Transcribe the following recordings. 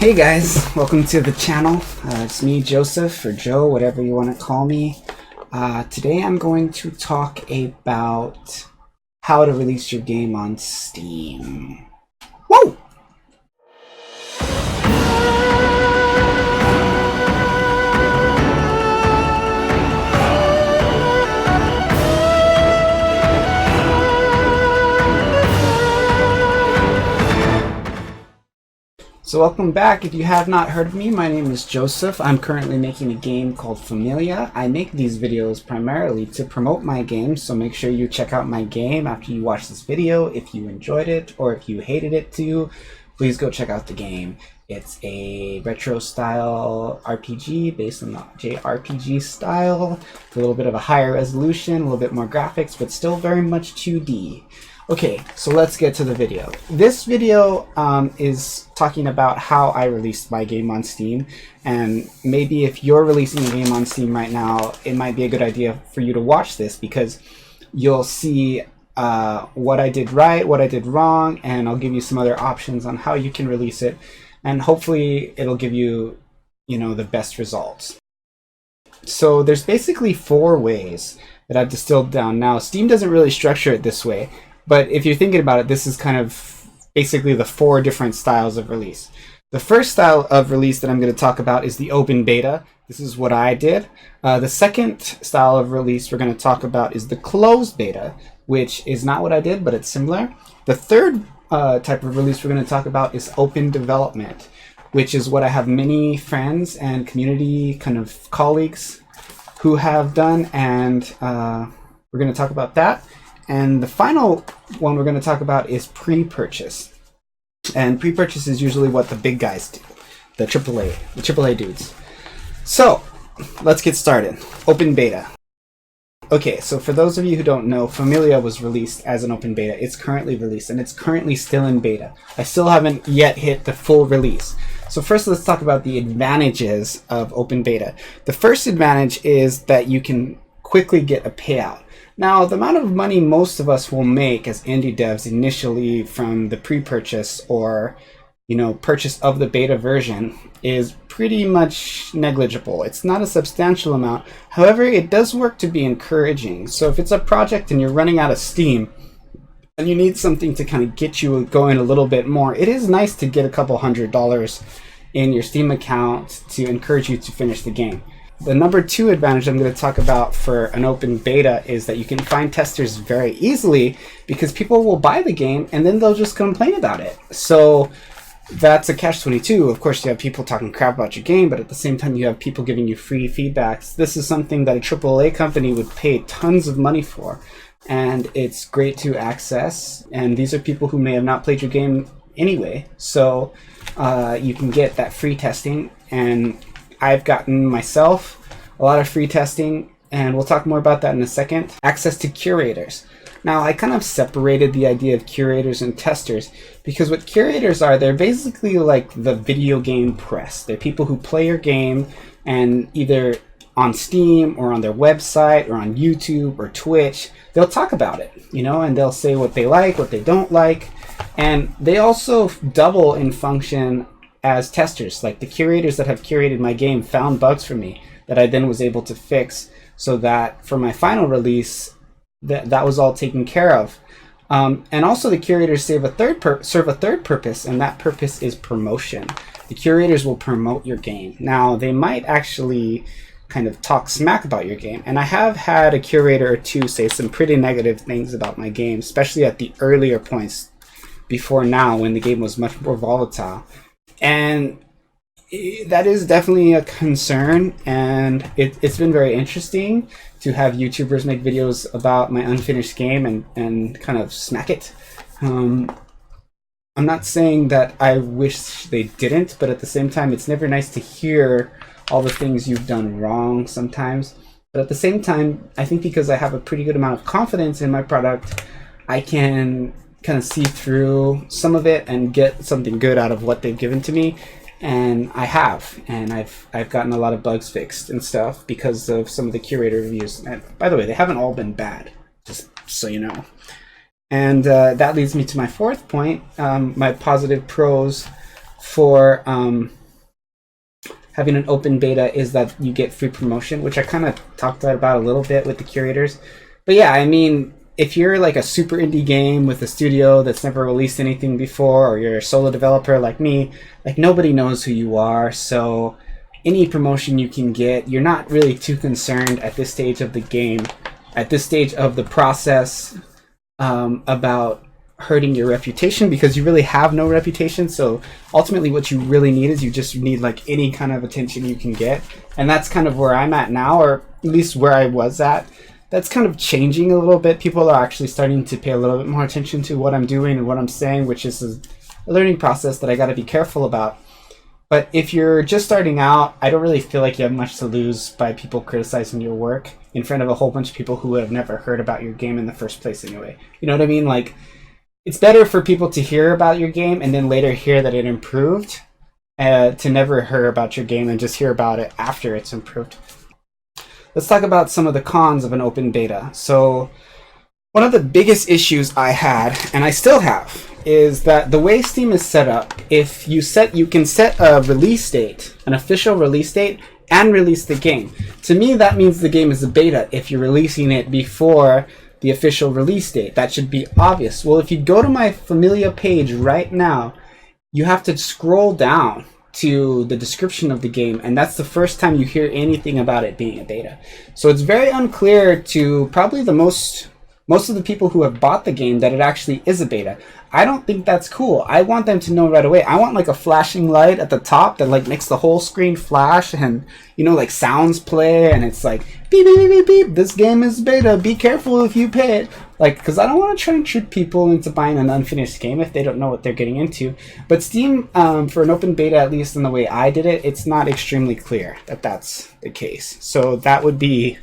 Hey guys, welcome to the channel. It's me, Joseph, or Joe, whatever you want to call me. Today I'm going to talk about how to release your game on Steam. Whoa! So welcome back. If you have not heard of me, my name is Joseph. I'm currently making a game called Familia. I make these videos primarily to promote my game, so make sure you check out my game after you watch this video. If you enjoyed it or if you hated it too, please go check out the game. It's a retro style RPG based on the JRPG style, with a little bit of a higher resolution, a little bit more graphics, but still very much 2D. Okay, so let's get to the video. This video is talking about how I released my game on Steam, and maybe if you're releasing a game on Steam right now, it might be a good idea for you to watch this because you'll see what I did right, what I did wrong, and I'll give you some other options on how you can release it, and hopefully it'll give you, the best results. So there's basically 4 ways that I've distilled down. Now, Steam doesn't really structure it this way, but if you're thinking about it, this is kind of basically the 4 different styles of release. The first style of release that I'm going to talk about is the open beta. This is what I did. The second style of release we're going to talk about is the closed beta, which is not what I did, but it's similar. The third type of release we're going to talk about is open development, which is what I have many friends and community kind of colleagues who have done, and we're going to talk about that. And the final one we're going to talk about is pre-purchase. And pre-purchase is usually what the big guys do, the AAA dudes. So let's get started. Open beta. Okay, so for those of you who don't know, Familia was released as an open beta. It's currently released, and it's currently still in beta. I still haven't yet hit the full release. So first, let's talk about the advantages of open beta. The first advantage is that you can quickly get a payout. Now, the amount of money most of us will make as indie devs initially from the pre-purchase or, purchase of the beta version is pretty much negligible. It's not a substantial amount. However, it does work to be encouraging. So if it's a project and you're running out of steam and you need something to kind of get you going a little bit more, it is nice to get a couple $100 in your Steam account to encourage you to finish the game. The number 2 advantage I'm going to talk about for an open beta is that you can find testers very easily because people will buy the game and then they'll just complain about it. So that's a catch-22. Of course, you have people talking crap about your game, but at the same time, you have people giving you free feedbacks. This is something that a AAA company would pay tons of money for, and it's great to access. And these are people who may have not played your game anyway, so you can get that free testing. And I've gotten myself a lot of free testing, and we'll talk more about that in a second. Access to curators. Now, I kind of separated the idea of curators and testers because what curators are, they're basically like the video game press. They're people who play your game and either on Steam or on their website or on YouTube or Twitch, they'll talk about it, and they'll say what they like, what they don't like. And they also double in function as testers. Like the curators that have curated my game found bugs for me that I then was able to fix so that for my final release, that was all taken care of. And also the curators serve a third purpose, and that purpose is promotion. The curators will promote your game. Now, they might actually kind of talk smack about your game, and I have had a curator or two say some pretty negative things about my game, especially at the earlier points before now when the game was much more volatile. And that is definitely a concern, and it's been very interesting to have YouTubers make videos about my unfinished game and kind of smack it. I'm not saying that I wish they didn't, but at the same time, it's never nice to hear all the things you've done wrong sometimes. But at the same time, I think because I have a pretty good amount of confidence in my product, I can kind of see through some of it and get something good out of what they've given to me. And I have, and I've gotten a lot of bugs fixed and stuff because of some of the curator reviews. And by the way, they haven't all been bad, just so you know. And that leads me to my 4th point, my positive pros for having an open beta is that you get free promotion, which I kind of talked about a little bit with the curators. But yeah, I mean, if you're like a super indie game with a studio that's never released anything before, or you're a solo developer like me, like nobody knows who you are, so any promotion you can get, you're not really too concerned at this stage of the game, at this stage of the process, about hurting your reputation, because you really have no reputation. So ultimately what you really need is you just need like any kind of attention you can get, and that's kind of where I'm at now, or at least where I was at. That's kind of changing a little bit. People are actually starting to pay a little bit more attention to what I'm doing and what I'm saying, which is a learning process that I got to be careful about. But if you're just starting out, I don't really feel like you have much to lose by people criticizing your work in front of a whole bunch of people who have never heard about your game in the first place anyway. You know what I mean? Like, it's better for people to hear about your game and then later hear that it improved, to never hear about your game and just hear about it after it's improved. Let's talk about some of the cons of an open beta. So one of the biggest issues I had, and I still have, is that the way Steam is set up, if you can set a release date, an official release date, and release the game. To me, that means the game is a beta if you're releasing it before the official release date. That should be obvious. Well, if you go to my Familia page right now, you have to scroll down to the description of the game, and that's the first time you hear anything about it being a beta. So it's very unclear to probably the most of the people who have bought the game that it actually is a beta. I don't think that's cool. I want them to know right away. I want like a flashing light at the top that like makes the whole screen flash, and you know, like sounds play, and it's like beep beep beep beep beep, this game is beta, be careful if you pay it. Like, because I don't want to try and trick people into buying an unfinished game if they don't know what they're getting into. But Steam, for an open beta, at least in the way I did it, it's not extremely clear that that's the case. So that would be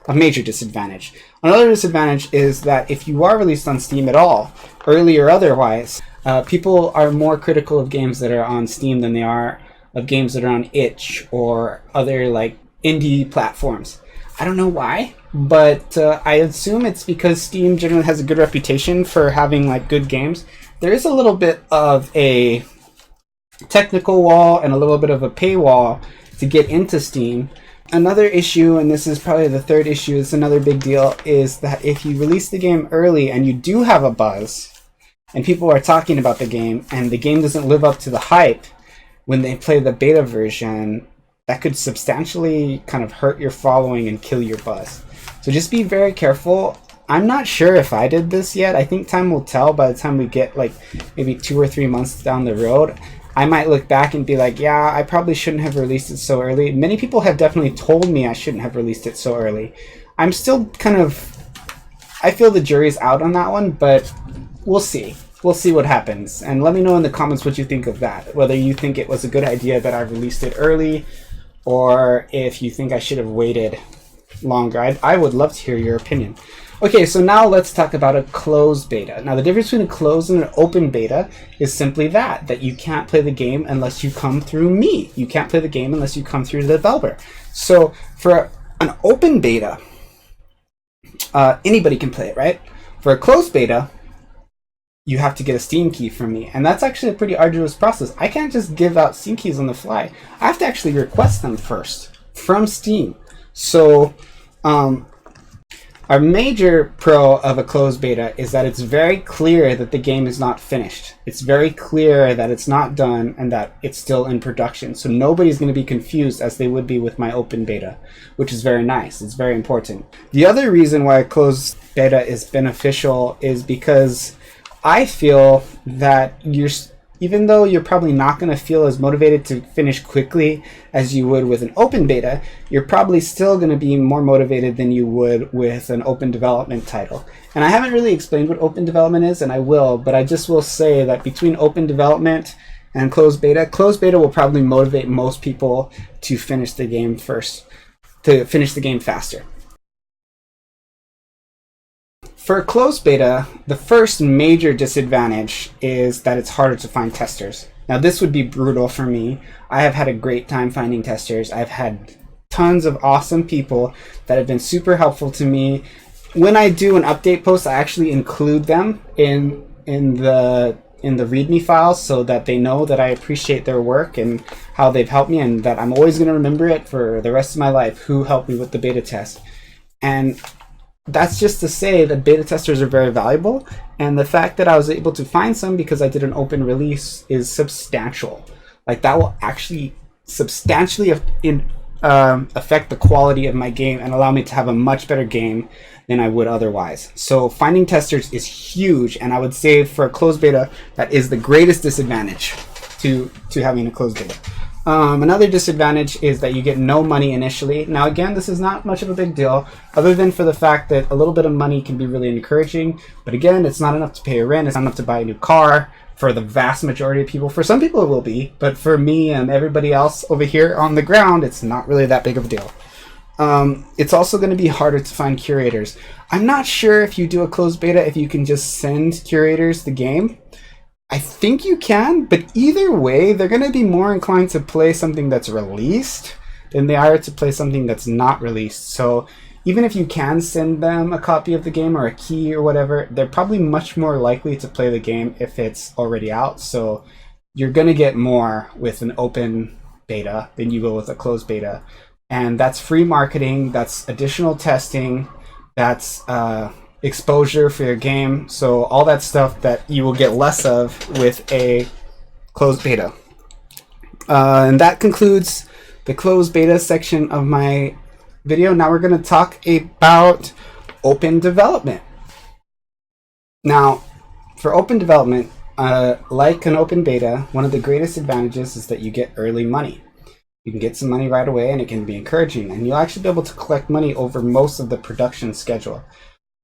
a major disadvantage. Another disadvantage is that if you are released on Steam at all, early or otherwise, people are more critical of games that are on Steam than they are of games that are on itch or other like indie platforms. I don't know why, but I assume it's because Steam generally has a good reputation for having like good games. There is a little bit of a technical wall and a little bit of a paywall to get into Steam. Another issue, and this is probably the third issue, it's another big deal, is that if you release the game early and you do have a buzz, and people are talking about the game, and the game doesn't live up to the hype when they play the beta version, that could substantially kind of hurt your following and kill your buzz. So just be very careful. I'm not sure if I did this yet. I think time will tell by the time we get like maybe 2 or 3 months down the road. I might look back and be like, yeah, I probably shouldn't have released it so early. Many people have definitely told me I shouldn't have released it so early. I'm still kind of, I feel the jury's out on that one, but we'll see. We'll see what happens. And let me know in the comments what you think of that. Whether you think it was a good idea that I released it early, or if you think I should have waited longer. I would love to hear your opinion. Okay, so now let's talk about a closed beta. Now the difference between a closed and an open beta is simply that you can't play the game unless you come through me. You can't play the game unless you come through the developer. So for an open beta, anybody can play it, right? For a closed beta, you have to get a Steam key from me, and that's actually a pretty arduous process. I can't just give out Steam keys on the fly. I have to actually request them first from Steam. So our major pro of a closed beta is that it's very clear that the game is not finished. It's very clear that it's not done and that it's still in production. So nobody's going to be confused as they would be with my open beta, which is very nice. It's very important. The other reason why a closed beta is beneficial is because I feel that even though you're probably not going to feel as motivated to finish quickly as you would with an open beta, you're probably still going to be more motivated than you would with an open development title. And I haven't really explained what open development is, and I will, but I just will say that between open development and closed beta will probably motivate most people to finish the game first, to finish the game faster. For a closed beta, the first major disadvantage is that it's harder to find testers. Now this would be brutal for me. I have had a great time finding testers. I've had tons of awesome people that have been super helpful to me. When I do an update post, I actually include them in the in the README files so that they know that I appreciate their work and how they've helped me, and that I'm always going to remember it for the rest of my life, who helped me with the beta test. And that's just to say that beta testers are very valuable, and the fact that I was able to find some because I did an open release is substantial. Like, that will actually substantially affect the quality of my game and allow me to have a much better game than I would otherwise. So finding testers is huge, and I would say for a closed beta, that is the greatest disadvantage to having a closed beta. Another disadvantage is that you get no money initially. Now again, this is not much of a big deal, other than for the fact that a little bit of money can be really encouraging, but again, it's not enough to pay your rent, it's not enough to buy a new car for the vast majority of people. For some people it will be, but for me and everybody else over here on the ground, it's not really that big of a deal. It's also going to be harder to find curators. I'm not sure if you do a closed beta if you can just send curators the game. I think you can, but either way, they're going to be more inclined to play something that's released than they are to play something that's not released. So even if you can send them a copy of the game or a key or whatever, they're probably much more likely to play the game if it's already out. So you're going to get more with an open beta than you will with a closed beta. And that's free marketing, that's additional testing, that's exposure for your game, so all that stuff that you will get less of with a closed beta. And that concludes the closed beta section of my video. Now we're going to talk about open development. Now, for open development, like an open beta, one of the greatest advantages is that you get early money. You can get some money right away, and it can be encouraging, and you'll actually be able to collect money over most of the production schedule.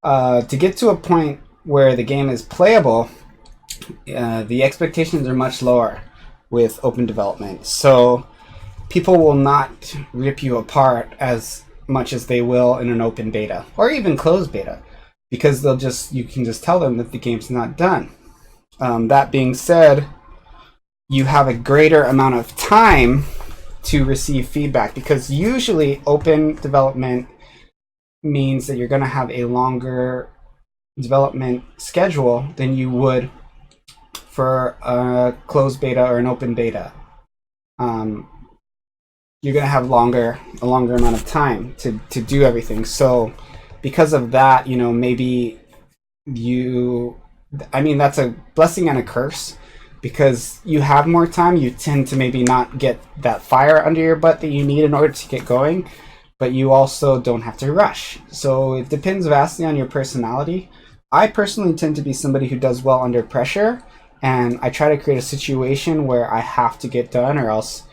To get to a point where the game is playable, the expectations are much lower with open development. So people will not rip you apart as much as they will in an open beta or even closed beta, because you can just tell them that the game's not done. That being said, you have a greater amount of time to receive feedback, because usually open development means that you're going to have a longer development schedule than you would for a closed beta or an open beta. You're going to have a longer amount of time to do everything. So because of that, maybe that's a blessing and a curse, because you have more time, you tend to maybe not get that fire under your butt that you need in order to get going, but you also don't have to rush. So it depends vastly on your personality. I personally tend to be somebody who does well under pressure, and I try to create a situation where I have to get done, or else,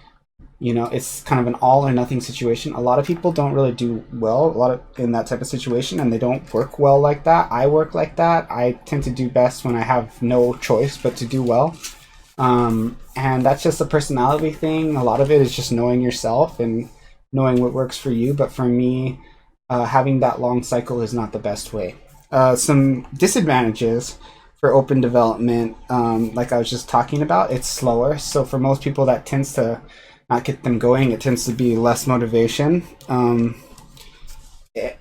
it's kind of an all or nothing situation. A lot of people don't really do well in that type of situation, and they don't work well like that. I work like that. I tend to do best when I have no choice but to do well. And that's just a personality thing. A lot of it is just knowing yourself and knowing what works for you. But for me, having that long cycle is not the best way. Some disadvantages for open development, like I was just talking about, it's slower. So for most people, that tends to not get them going. It tends to be less motivation. And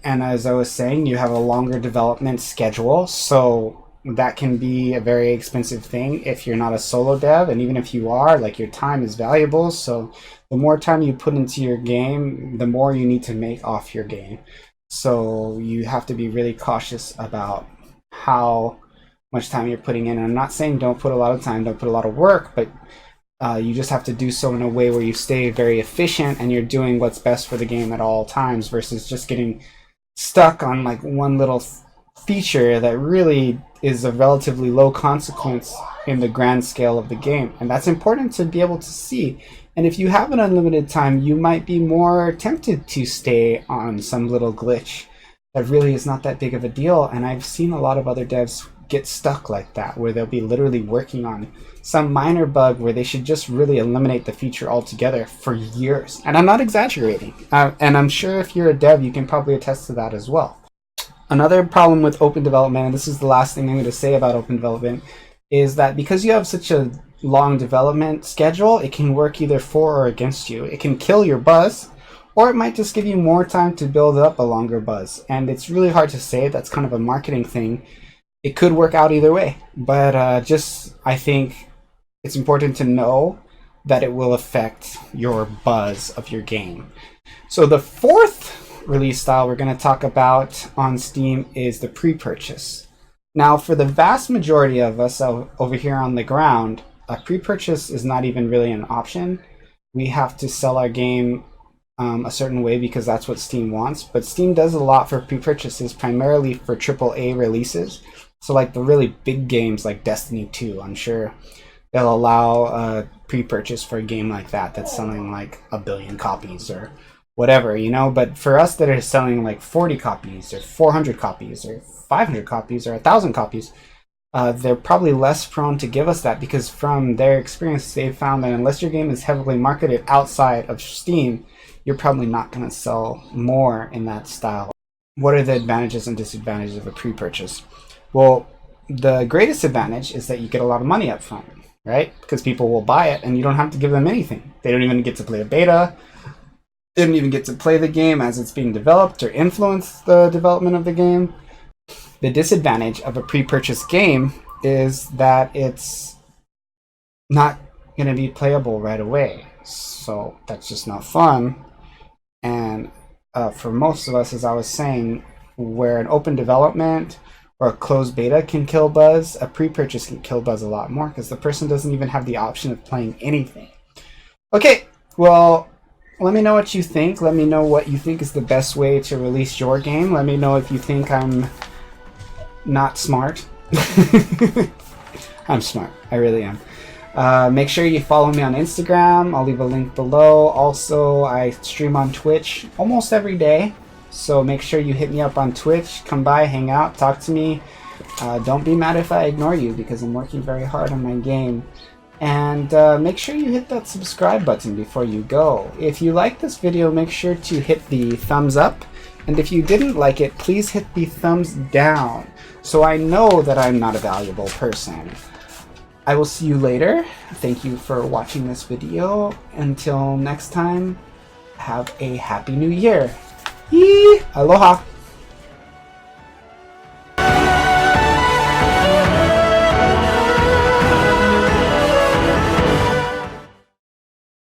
as I was saying, you have a longer development schedule. So that can be a very expensive thing if you're not a solo dev, and even if you are, your time is valuable. So the more time you put into your game, the more you need to make off your game. So you have to be really cautious about how much time you're putting in. And I'm not saying don't put a lot of time, don't put a lot of work, but you just have to do so in a way where you stay very efficient and you're doing what's best for the game at all times, versus just getting stuck on one little feature that really is a relatively low consequence in the grand scale of the game. And that's important to be able to see. And if you have an unlimited time, you might be more tempted to stay on some little glitch that really is not that big of a deal. And I've seen a lot of other devs get stuck like that, where they'll be literally working on some minor bug where they should just really eliminate the feature altogether for years. And I'm not exaggerating. And I'm sure if you're a dev, you can probably attest to that as well. Another problem with open development, and this is the last thing I'm going to say about open development, is that because you have such a long development schedule, it can work either for or against you. It can kill your buzz, or it might just give you more time to build up a longer buzz. And it's really hard to say. That's kind of a marketing thing. it could work out either way. But just, I think it's important to know that it will affect your buzz of your game. So the fourth release style we're going to talk about on Steam is the pre-purchase. Now, for the vast majority of us over here on the ground, a pre-purchase is not even really an option. We have to sell our game a certain way because that's what Steam wants. But Steam does a lot for pre-purchases, primarily for AAA releases. So like the really big games like Destiny 2, I'm sure they'll allow a pre-purchase for a game like that that's selling like 1 billion copies or whatever, you know. But for us that are selling like 40 copies or 400 copies or 500 copies or 1,000 copies, they're probably less prone to give us that, because from their experience they've found that unless your game is heavily marketed outside of Steam, you're probably not going to sell more in that style. What are the advantages and disadvantages of a pre-purchase? Well, the greatest advantage is that you get a lot of money up front, right? Because people will buy it and you don't have to give them anything. They don't even get to play a beta. They don't even get to play the game as it's being developed or influence the development of the game. The disadvantage of a pre-purchase game is that it's not going to be playable right away. So that's just not fun. And for most of us, as I was saying, where an open development or a closed beta can kill buzz, a pre-purchase can kill buzz a lot more because the person doesn't even have the option of playing anything. Okay, well, let me know what you think. Let me know what you think is the best way to release your game. Let me know if you think I'm not smart. I'm smart. I really am. Make sure you follow me on Instagram. I'll leave a link below. Also, I stream on Twitch almost every day. So make sure you hit me up on Twitch. Come by, hang out, talk to me. Don't be mad if I ignore you because I'm working very hard on my game. And make sure you hit that subscribe button before you go. If you like this video, make sure to hit the thumbs up. And if you didn't like it, please hit the thumbs down so I know that I'm not a valuable person. I will see you later. Thank you for watching this video. Until next time, have a happy new year. Yee! Aloha!